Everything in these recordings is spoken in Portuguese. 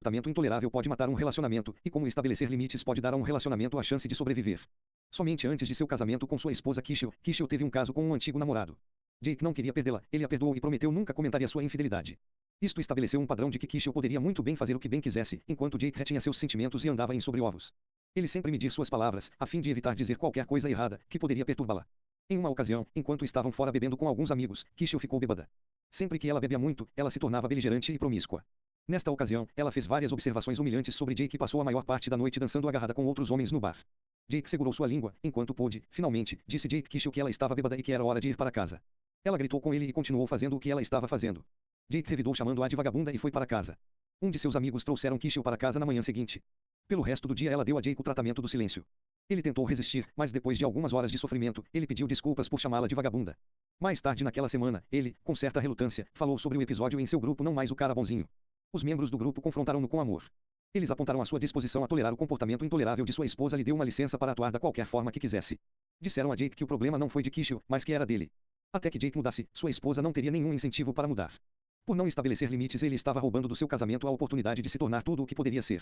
comportamento intolerável pode matar um relacionamento, e como estabelecer limites pode dar a um relacionamento a chance de sobreviver. Somente antes de seu casamento com sua esposa Kishel teve um caso com um antigo namorado. Jake não queria perdê-la, ele a perdoou e prometeu nunca comentaria sua infidelidade. Isto estabeleceu um padrão de que Kishel poderia muito bem fazer o que bem quisesse, enquanto Jake retinha seus sentimentos e andava em sobre ovos. Ele sempre medir suas palavras, a fim de evitar dizer qualquer coisa errada, que poderia perturbá-la. Em uma ocasião, enquanto estavam fora bebendo com alguns amigos, Kishel ficou bêbada. Sempre que ela bebia muito, ela se tornava beligerante e promíscua. Nesta ocasião, ela fez várias observações humilhantes sobre Jake e passou a maior parte da noite dançando agarrada com outros homens no bar. Jake segurou sua língua, enquanto pôde. Finalmente, disse Jake Kishel que ela estava bêbada e que era hora de ir para casa. Ela gritou com ele e continuou fazendo o que ela estava fazendo. Jake revidou chamando-a de vagabunda e foi para casa. Um de seus amigos trouxeram Kishel para casa na manhã seguinte. Pelo resto do dia ela deu a Jake o tratamento do silêncio. Ele tentou resistir, mas depois de algumas horas de sofrimento, ele pediu desculpas por chamá-la de vagabunda. Mais tarde naquela semana, ele, com certa relutância, falou sobre o episódio em seu grupo Não Mais o Cara Bonzinho. Os membros do grupo confrontaram-no com amor. Eles apontaram a sua disposição a tolerar o comportamento intolerável de sua esposa e lhe deu uma licença para atuar da qualquer forma que quisesse. Disseram a Jake que o problema não foi de Kishel, mas que era dele. Até que Jake mudasse, sua esposa não teria nenhum incentivo para mudar. Por não estabelecer limites, ele estava roubando do seu casamento a oportunidade de se tornar tudo o que poderia ser.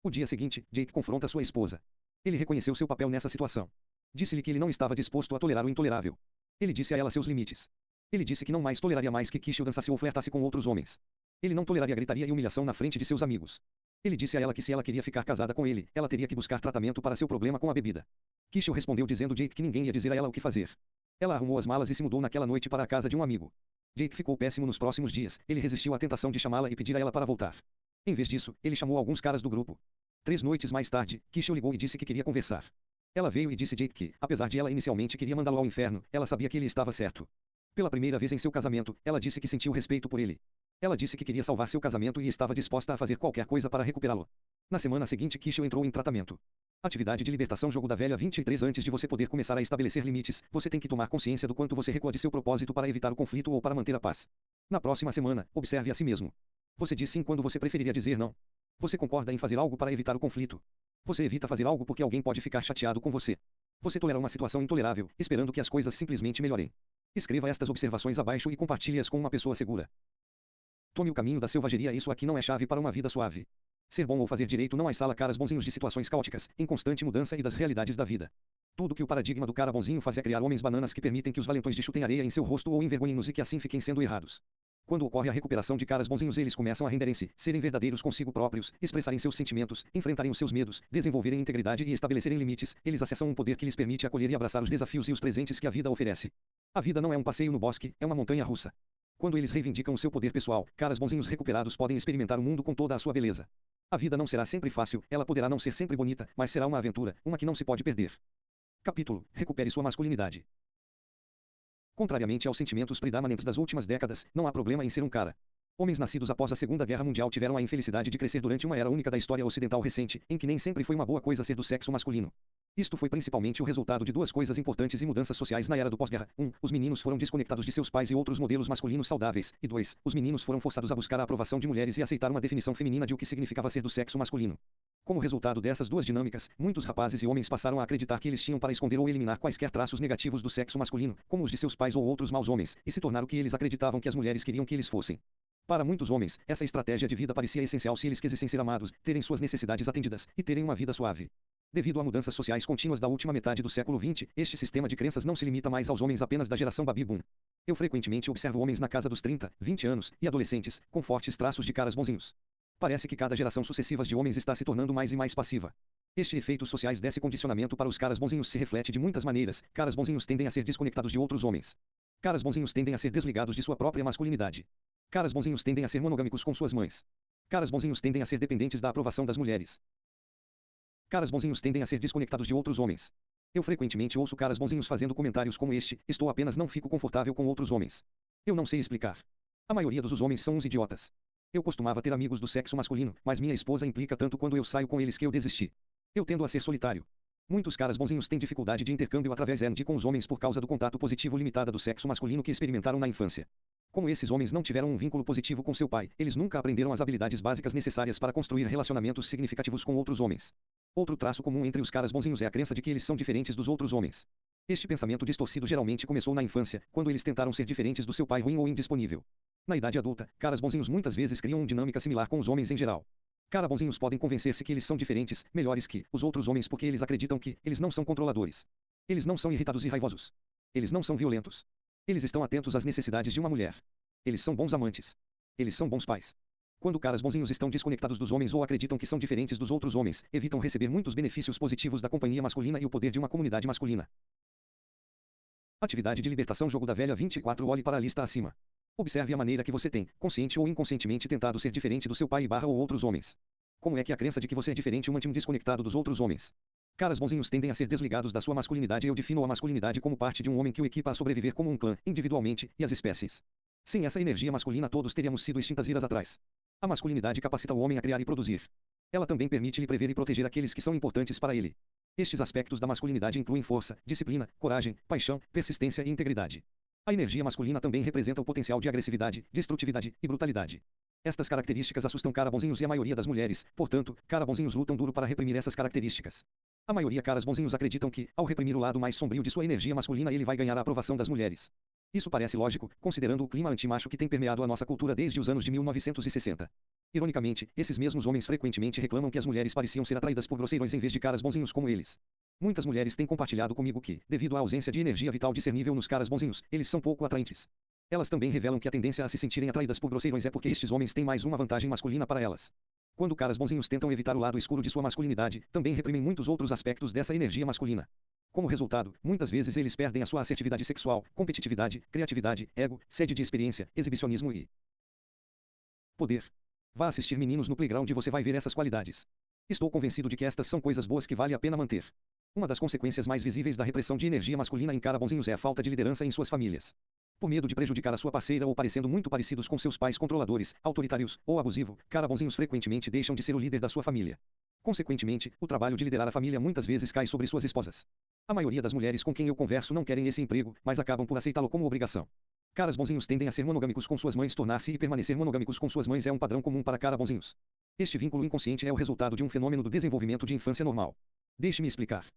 O dia seguinte, Jake confronta sua esposa. Ele reconheceu seu papel nessa situação. Disse-lhe que ele não estava disposto a tolerar o intolerável. Ele disse a ela seus limites. Ele disse que não mais toleraria mais que Kishel dançasse ou flertasse com outros homens. Ele não toleraria gritaria e humilhação na frente de seus amigos. Ele disse a ela que se ela queria ficar casada com ele, ela teria que buscar tratamento para seu problema com a bebida. Kishel respondeu dizendo a Jake que ninguém ia dizer a ela o que fazer. Ela arrumou as malas e se mudou naquela noite para a casa de um amigo. Jake ficou péssimo nos próximos dias, ele resistiu à tentação de chamá-la e pedir a ela para voltar. Em vez disso, ele chamou alguns caras do grupo. 3 noites mais tarde, Kishel ligou e disse que queria conversar. Ela veio e disse a Jake que, apesar de ela inicialmente queria mandá-lo ao inferno, ela sabia que ele estava certo. Pela primeira vez em seu casamento, ela disse que sentiu respeito por ele. Ela disse que queria salvar seu casamento e estava disposta a fazer qualquer coisa para recuperá-lo. Na semana seguinte, Kishel entrou em tratamento. Atividade de libertação jogo da velha 23. Antes de você poder começar a estabelecer limites, você tem que tomar consciência do quanto você recua de seu propósito para evitar o conflito ou para manter a paz. Na próxima semana, observe a si mesmo. Você diz sim quando você preferiria dizer não. Você concorda em fazer algo para evitar o conflito. Você evita fazer algo porque alguém pode ficar chateado com você. Você tolera uma situação intolerável, esperando que as coisas simplesmente melhorem. Escreva estas observações abaixo e compartilhe-as com uma pessoa segura. Tome o caminho da selvageria. Isso aqui não é chave para uma vida suave. Ser bom ou fazer direito não instala caras bonzinhos de situações caóticas, em constante mudança e das realidades da vida. Tudo que o paradigma do cara bonzinho faz é criar homens bananas que permitem que os valentões de chutem areia em seu rosto ou envergonhem-nos e que assim fiquem sendo errados. Quando ocorre a recuperação de caras bonzinhos, eles começam a renderem-se, serem verdadeiros consigo próprios, expressarem seus sentimentos, enfrentarem os seus medos, desenvolverem integridade e estabelecerem limites. Eles acessam um poder que lhes permite acolher e abraçar os desafios e os presentes que a vida oferece. A vida não é um passeio no bosque, é uma montanha russa. Quando eles reivindicam o seu poder pessoal, caras bonzinhos recuperados podem experimentar o mundo com toda a sua beleza. A vida não será sempre fácil, ela poderá não ser sempre bonita, mas será uma aventura, uma que não se pode perder. Capítulo: Recupere sua masculinidade. Contrariamente aos sentimentos predominantes das últimas décadas, não há problema em ser um cara. Homens nascidos após a Segunda Guerra Mundial tiveram a infelicidade de crescer durante uma era única da história ocidental recente, em que nem sempre foi uma boa coisa ser do sexo masculino. Isto foi principalmente o resultado de duas coisas importantes e mudanças sociais na era do pós-guerra. 1. Os meninos foram desconectados de seus pais e outros modelos masculinos saudáveis. E 2. Os meninos foram forçados a buscar a aprovação de mulheres e aceitar uma definição feminina de o que significava ser do sexo masculino. Como resultado dessas duas dinâmicas, muitos rapazes e homens passaram a acreditar que eles tinham para esconder ou eliminar quaisquer traços negativos do sexo masculino, como os de seus pais ou outros maus homens, e se tornar o que eles acreditavam que as mulheres queriam que eles fossem. Para muitos homens, essa estratégia de vida parecia essencial se eles quisessem ser amados, terem suas necessidades atendidas, e terem uma vida suave. Devido a mudanças sociais contínuas da última metade do século XX, este sistema de crenças não se limita mais aos homens apenas da geração Baby Boom. Eu frequentemente observo homens na casa dos 30, 20 anos, e adolescentes, com fortes traços de caras bonzinhos. Parece que cada geração sucessiva de homens está se tornando mais e mais passiva. Este efeito sociais desse condicionamento para os caras bonzinhos se reflete de muitas maneiras. Caras bonzinhos tendem a ser desconectados de outros homens. Caras bonzinhos tendem a ser desligados de sua própria masculinidade. Caras bonzinhos tendem a ser monogâmicos com suas mães. Caras bonzinhos tendem a ser dependentes da aprovação das mulheres. Caras bonzinhos tendem a ser desconectados de outros homens. Eu frequentemente ouço caras bonzinhos fazendo comentários como este: estou apenas não fico confortável com outros homens. Eu não sei explicar. A maioria dos homens são uns idiotas. Eu costumava ter amigos do sexo masculino, mas minha esposa implica tanto quando eu saio com eles que eu desisti. Eu tendo a ser solitário. Muitos caras bonzinhos têm dificuldade de intercâmbio através de com os homens por causa do contato positivo limitado do sexo masculino que experimentaram na infância. Como esses homens não tiveram um vínculo positivo com seu pai, eles nunca aprenderam as habilidades básicas necessárias para construir relacionamentos significativos com outros homens. Outro traço comum entre os caras bonzinhos é a crença de que eles são diferentes dos outros homens. Este pensamento distorcido geralmente começou na infância, quando eles tentaram ser diferentes do seu pai ruim ou indisponível. Na idade adulta, caras bonzinhos muitas vezes criam uma dinâmica similar com os homens em geral. Cara bonzinhos podem convencer-se que eles são diferentes, melhores que os outros homens porque eles acreditam que eles não são controladores. Eles não são irritados e raivosos. Eles não são violentos. Eles estão atentos às necessidades de uma mulher. Eles são bons amantes. Eles são bons pais. Quando caras bonzinhos estão desconectados dos homens ou acreditam que são diferentes dos outros homens, evitam receber muitos benefícios positivos da companhia masculina e o poder de uma comunidade masculina. Atividade de libertação. Jogo da velha 24. Olhe para a lista acima. Observe a maneira que você tem, consciente ou inconscientemente, tentado ser diferente do seu pai ou outros homens. Como é que a crença de que você é diferente o mantém desconectado dos outros homens? Caras bonzinhos tendem a ser desligados da sua masculinidade. Eu defino a masculinidade como parte de um homem que o equipa a sobreviver como um clã, individualmente, e as espécies. Sem essa energia masculina todos teríamos sido extintas eras atrás. A masculinidade capacita o homem a criar e produzir. Ela também permite-lhe prever e proteger aqueles que são importantes para ele. Estes aspectos da masculinidade incluem força, disciplina, coragem, paixão, persistência e integridade. A energia masculina também representa o potencial de agressividade, destrutividade e brutalidade. Estas características assustam cara bonzinhos e a maioria das mulheres, portanto, cara bonzinhos lutam duro para reprimir essas características. A maioria caras bonzinhos acreditam que, ao reprimir o lado mais sombrio de sua energia masculina, ele vai ganhar a aprovação das mulheres. Isso parece lógico, considerando o clima antimacho que tem permeado a nossa cultura desde os anos de 1960. Ironicamente, esses mesmos homens frequentemente reclamam que as mulheres pareciam ser atraídas por grosseirões em vez de caras bonzinhos como eles. Muitas mulheres têm compartilhado comigo que, devido à ausência de energia vital discernível nos caras bonzinhos, eles são pouco atraentes. Elas também revelam que a tendência a se sentirem atraídas por grosseirões é porque estes homens têm mais uma vantagem masculina para elas. Quando caras bonzinhos tentam evitar o lado escuro de sua masculinidade, também reprimem muitos outros aspectos dessa energia masculina. Como resultado, muitas vezes eles perdem a sua assertividade sexual, competitividade, criatividade, ego, sede de experiência, exibicionismo e poder. Vá assistir Meninos no Playground e você vai ver essas qualidades. Estou convencido de que estas são coisas boas que vale a pena manter. Uma das consequências mais visíveis da repressão de energia masculina em cara bonzinhos é a falta de liderança em suas famílias. Por medo de prejudicar a sua parceira ou parecendo muito parecidos com seus pais controladores, autoritários ou abusivo, cara bonzinhos frequentemente deixam de ser o líder da sua família. Consequentemente, o trabalho de liderar a família muitas vezes cai sobre suas esposas. A maioria das mulheres com quem eu converso não querem esse emprego, mas acabam por aceitá-lo como obrigação. Caras bonzinhos tendem a ser monogâmicos com suas mães. Tornar-se e permanecer monogâmicos com suas mães é um padrão comum para cara bonzinhos. Este vínculo inconsciente é o resultado de um fenômeno do desenvolvimento de infância normal. Deixe-me explicar.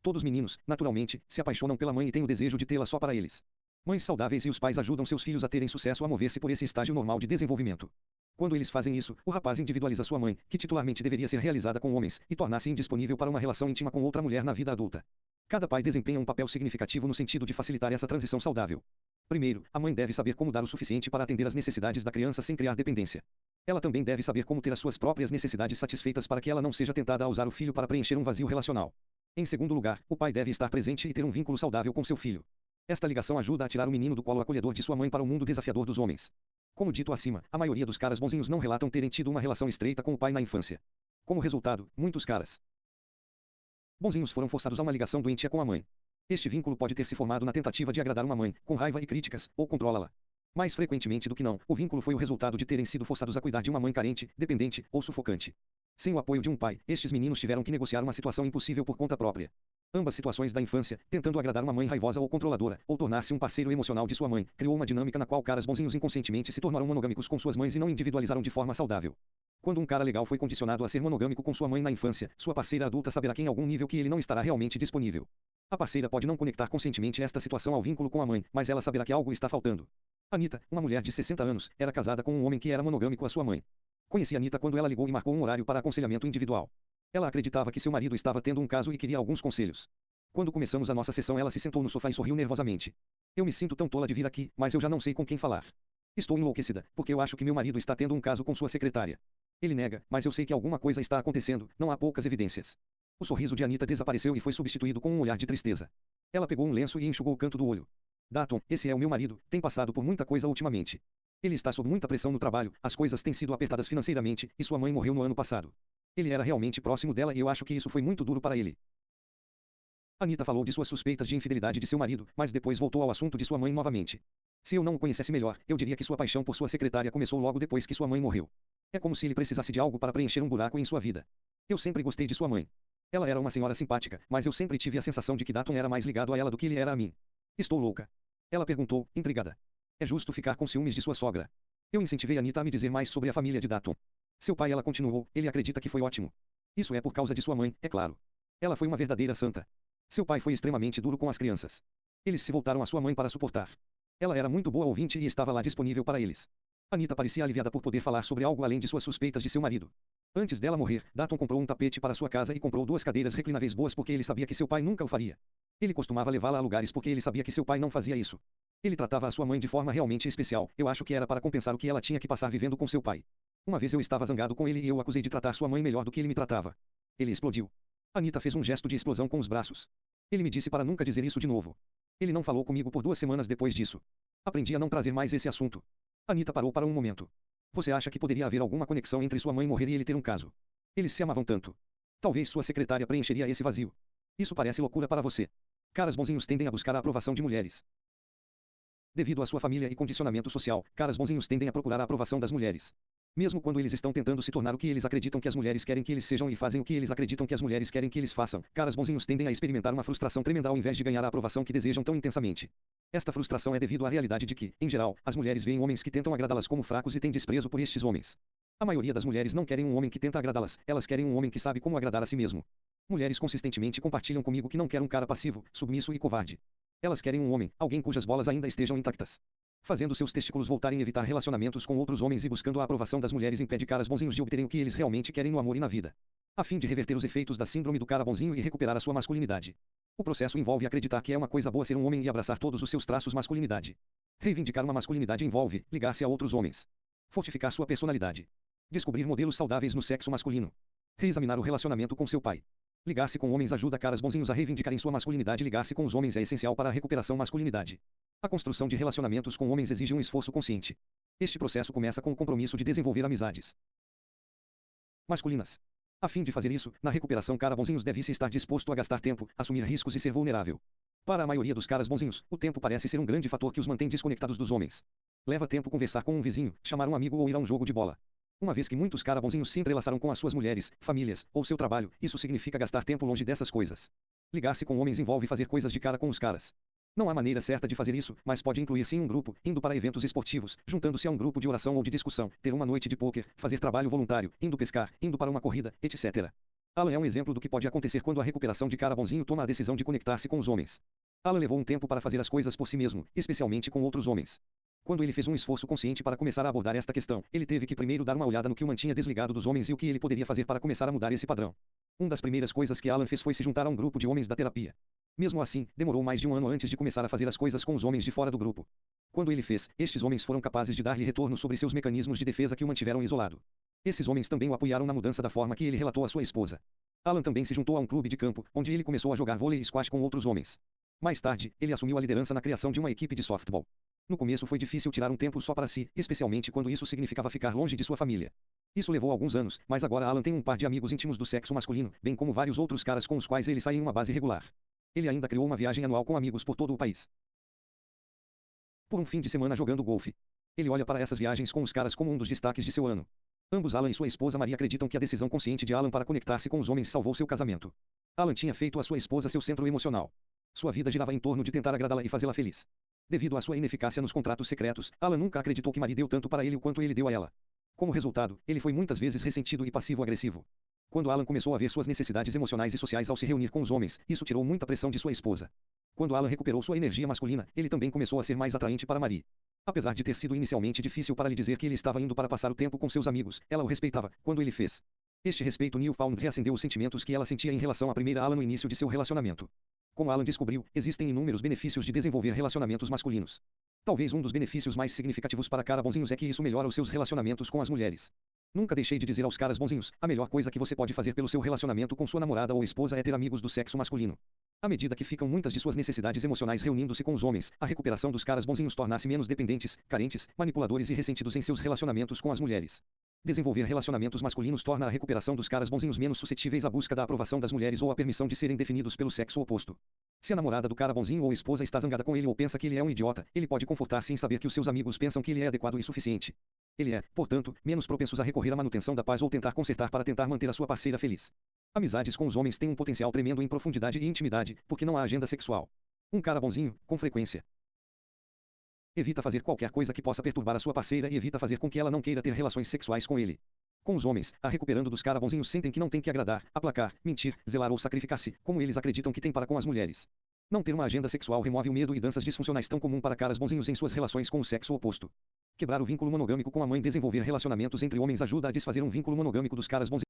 Todos meninos, naturalmente, se apaixonam pela mãe e têm o desejo de tê-la só para eles. Mães saudáveis e os pais ajudam seus filhos a terem sucesso a mover-se por esse estágio normal de desenvolvimento. Quando eles fazem isso, o rapaz individualiza sua mãe, que titularmente deveria ser realizada com homens, e torna-se indisponível para uma relação íntima com outra mulher na vida adulta. Cada pai desempenha um papel significativo no sentido de facilitar essa transição saudável. Primeiro, a mãe deve saber como dar o suficiente para atender às necessidades da criança sem criar dependência. Ela também deve saber como ter as suas próprias necessidades satisfeitas para que ela não seja tentada a usar o filho para preencher um vazio relacional. Em segundo lugar, o pai deve estar presente e ter um vínculo saudável com seu filho. Esta ligação ajuda a tirar o menino do colo acolhedor de sua mãe para o mundo desafiador dos homens. Como dito acima, a maioria dos caras bonzinhos não relatam terem tido uma relação estreita com o pai na infância. Como resultado, muitos caras bonzinhos foram forçados a uma ligação doentia com a mãe. Este vínculo pode ter se formado na tentativa de agradar uma mãe, com raiva e críticas, ou controla-la. Mais frequentemente do que não, o vínculo foi o resultado de terem sido forçados a cuidar de uma mãe carente, dependente ou sufocante. Sem o apoio de um pai, estes meninos tiveram que negociar uma situação impossível por conta própria. Ambas situações da infância, tentando agradar uma mãe raivosa ou controladora, ou tornar-se um parceiro emocional de sua mãe, criou uma dinâmica na qual caras bonzinhos inconscientemente se tornaram monogâmicos com suas mães e não individualizaram de forma saudável. Quando um cara legal foi condicionado a ser monogâmico com sua mãe na infância, sua parceira adulta saberá que em algum nível que ele não estará realmente disponível. A parceira pode não conectar conscientemente esta situação ao vínculo com a mãe, mas ela saberá que algo está faltando. Anita, uma mulher de 60 anos, era casada com um homem que era monogâmico à sua mãe. Conheci Anita quando ela ligou e marcou um horário para aconselhamento individual. Ela acreditava que seu marido estava tendo um caso e queria alguns conselhos. Quando começamos a nossa sessão, ela se sentou no sofá e sorriu nervosamente. Eu me sinto tão tola de vir aqui, mas eu já não sei com quem falar. Estou enlouquecida, porque eu acho que meu marido está tendo um caso com sua secretária. Ele nega, mas eu sei que alguma coisa está acontecendo, não há poucas evidências. O sorriso de Anita desapareceu e foi substituído com um olhar de tristeza. Ela pegou um lenço e enxugou o canto do olho. Daton, esse é o meu marido, tem passado por muita coisa ultimamente. Ele está sob muita pressão no trabalho, as coisas têm sido apertadas financeiramente, e sua mãe morreu no ano passado. Ele era realmente próximo dela e eu acho que isso foi muito duro para ele. Anita falou de suas suspeitas de infidelidade de seu marido, mas depois voltou ao assunto de sua mãe novamente. Se eu não o conhecesse melhor, eu diria que sua paixão por sua secretária começou logo depois que sua mãe morreu. É como se ele precisasse de algo para preencher um buraco em sua vida. Eu sempre gostei de sua mãe. Ela era uma senhora simpática, mas eu sempre tive a sensação de que Daton era mais ligado a ela do que ele era a mim. Estou louca. Ela perguntou, intrigada. É justo ficar com ciúmes de sua sogra. Eu incentivei Anita a me dizer mais sobre a família de Daton. Seu pai, ela continuou, ele acredita que foi ótimo. Isso é por causa de sua mãe, é claro. Ela foi uma verdadeira santa. Seu pai foi extremamente duro com as crianças. Eles se voltaram à sua mãe para suportar. Ela era muito boa ouvinte e estava lá disponível para eles. Anita parecia aliviada por poder falar sobre algo além de suas suspeitas de seu marido. Antes dela morrer, Dalton comprou um tapete para sua casa e comprou 2 cadeiras reclináveis boas porque ele sabia que seu pai nunca o faria. Ele costumava levá-la a lugares porque ele sabia que seu pai não fazia isso. Ele tratava a sua mãe de forma realmente especial, eu acho que era para compensar o que ela tinha que passar vivendo com seu pai. Uma vez eu estava zangado com ele e eu o acusei de tratar sua mãe melhor do que ele me tratava. Ele explodiu. Anita fez um gesto de explosão com os braços. Ele me disse para nunca dizer isso de novo. Ele não falou comigo por 2 semanas depois disso. Aprendi a não trazer mais esse assunto. Anita parou para um momento. Você acha que poderia haver alguma conexão entre sua mãe morrer e ele ter um caso? Eles se amavam tanto. Talvez sua secretária preencheria esse vazio. Isso parece loucura para você. Caras bonzinhos tendem a buscar a aprovação de mulheres. Devido à sua família e condicionamento social, caras bonzinhos tendem a procurar a aprovação das mulheres. Mesmo quando eles estão tentando se tornar o que eles acreditam que as mulheres querem que eles sejam e fazem o que eles acreditam que as mulheres querem que eles façam, caras bonzinhos tendem a experimentar uma frustração tremenda ao invés de ganhar a aprovação que desejam tão intensamente. Esta frustração é devido à realidade de que, em geral, as mulheres veem homens que tentam agradá-las como fracos e têm desprezo por estes homens. A maioria das mulheres não querem um homem que tenta agradá-las, elas querem um homem que sabe como agradar a si mesmo. Mulheres consistentemente compartilham comigo que não quer um cara passivo, submisso e covarde. Elas querem um homem, alguém cujas bolas ainda estejam intactas. Fazendo seus testículos voltarem a evitar relacionamentos com outros homens e buscando a aprovação das mulheres impede caras bonzinhos de obterem o que eles realmente querem no amor e na vida. A fim de reverter os efeitos da síndrome do cara bonzinho e recuperar a sua masculinidade. O processo envolve acreditar que é uma coisa boa ser um homem e abraçar todos os seus traços masculinidade. Reivindicar uma masculinidade envolve ligar-se a outros homens. Fortificar sua personalidade. Descobrir modelos saudáveis no sexo masculino. Reexaminar o relacionamento com seu pai. Ligar-se com homens ajuda caras bonzinhos a reivindicarem sua masculinidade. Ligar-se com os homens é essencial para a recuperação masculinidade. A construção de relacionamentos com homens exige um esforço consciente. Este processo começa com o compromisso de desenvolver amizades masculinas. A fim de fazer isso, na recuperação cara bonzinhos deve-se estar disposto a gastar tempo, assumir riscos e ser vulnerável. Para a maioria dos caras bonzinhos, o tempo parece ser um grande fator que os mantém desconectados dos homens. Leva tempo conversar com um vizinho, chamar um amigo ou ir a um jogo de bola. Uma vez que muitos cara bonzinhos se entrelaçaram com as suas mulheres, famílias, ou seu trabalho, isso significa gastar tempo longe dessas coisas. Ligar-se com homens envolve fazer coisas de cara com os caras. Não há maneira certa de fazer isso, mas pode incluir-se em um grupo, indo para eventos esportivos, juntando-se a um grupo de oração ou de discussão, ter uma noite de pôquer, fazer trabalho voluntário, indo pescar, indo para uma corrida, etc. Alan é um exemplo do que pode acontecer quando a recuperação de cara bonzinho toma a decisão de conectar-se com os homens. Alan levou um tempo para fazer as coisas por si mesmo, especialmente com outros homens. Quando ele fez um esforço consciente para começar a abordar esta questão, ele teve que primeiro dar uma olhada no que o mantinha desligado dos homens e o que ele poderia fazer para começar a mudar esse padrão. Uma das primeiras coisas que Alan fez foi se juntar a um grupo de homens da terapia. Mesmo assim, demorou mais de um ano antes de começar a fazer as coisas com os homens de fora do grupo. Quando ele fez, estes homens foram capazes de dar-lhe retorno sobre seus mecanismos de defesa que o mantiveram isolado. Esses homens também o apoiaram na mudança da forma que ele relatou à sua esposa. Alan também se juntou a um clube de campo, onde ele começou a jogar vôlei e squash com outros homens. Mais tarde, ele assumiu a liderança na criação de uma equipe de softball. No começo foi difícil tirar um tempo só para si, especialmente quando isso significava ficar longe de sua família. Isso levou alguns anos, mas agora Alan tem um par de amigos íntimos do sexo masculino, bem como vários outros caras com os quais ele sai em uma base regular. Ele ainda criou uma viagem anual com amigos por todo o país. Por um fim de semana jogando golfe. Ele olha para essas viagens com os caras como um dos destaques de seu ano. Ambos Alan e sua esposa Maria acreditam que a decisão consciente de Alan para conectar-se com os homens salvou seu casamento. Alan tinha feito a sua esposa seu centro emocional. Sua vida girava em torno de tentar agradá-la e fazê-la feliz. Devido à sua ineficácia nos contratos secretos, Alan nunca acreditou que Maria deu tanto para ele o quanto ele deu a ela. Como resultado, ele foi muitas vezes ressentido e passivo-agressivo. Quando Alan começou a ver suas necessidades emocionais e sociais ao se reunir com os homens, isso tirou muita pressão de sua esposa. Quando Alan recuperou sua energia masculina, ele também começou a ser mais atraente para Marie. Apesar de ter sido inicialmente difícil para lhe dizer que ele estava indo para passar o tempo com seus amigos, ela o respeitava, quando ele fez. Este respeito newfound reacendeu os sentimentos que ela sentia em relação à primeira Alan no início de seu relacionamento. Como Alan descobriu, existem inúmeros benefícios de desenvolver relacionamentos masculinos. Talvez um dos benefícios mais significativos para cara bonzinhos é que isso melhora os seus relacionamentos com as mulheres. Nunca deixei de dizer aos caras bonzinhos, a melhor coisa que você pode fazer pelo seu relacionamento com sua namorada ou esposa é ter amigos do sexo masculino. À medida que ficam muitas de suas necessidades emocionais reunindo-se com os homens, a recuperação dos caras bonzinhos torna-se menos dependentes, carentes, manipuladores e ressentidos em seus relacionamentos com as mulheres. Desenvolver relacionamentos masculinos torna a recuperação dos caras bonzinhos menos suscetíveis à busca da aprovação das mulheres ou à permissão de serem definidos pelo sexo oposto. Se a namorada do cara bonzinho ou esposa está zangada com ele ou pensa que ele é um idiota, ele pode confortar-se em saber que os seus amigos pensam que ele é adequado e suficiente. Ele é, portanto, menos propensos a recorrer à manutenção da paz ou tentar consertar para tentar manter a sua parceira feliz. Amizades com os homens têm um potencial tremendo em profundidade e intimidade, porque não há agenda sexual. Um cara bonzinho, com frequência, evita fazer qualquer coisa que possa perturbar a sua parceira e evita fazer com que ela não queira ter relações sexuais com ele. Com os homens, a recuperando dos cara bonzinhos sentem que não tem que agradar, aplacar, mentir, zelar ou sacrificar-se, como eles acreditam que tem para com as mulheres. Não ter uma agenda sexual remove o medo e danças disfuncionais tão comum para caras bonzinhos em suas relações com o sexo oposto. Quebrar o vínculo monogâmico com a mãe. Desenvolver relacionamentos entre homens ajuda a desfazer um vínculo monogâmico dos caras bons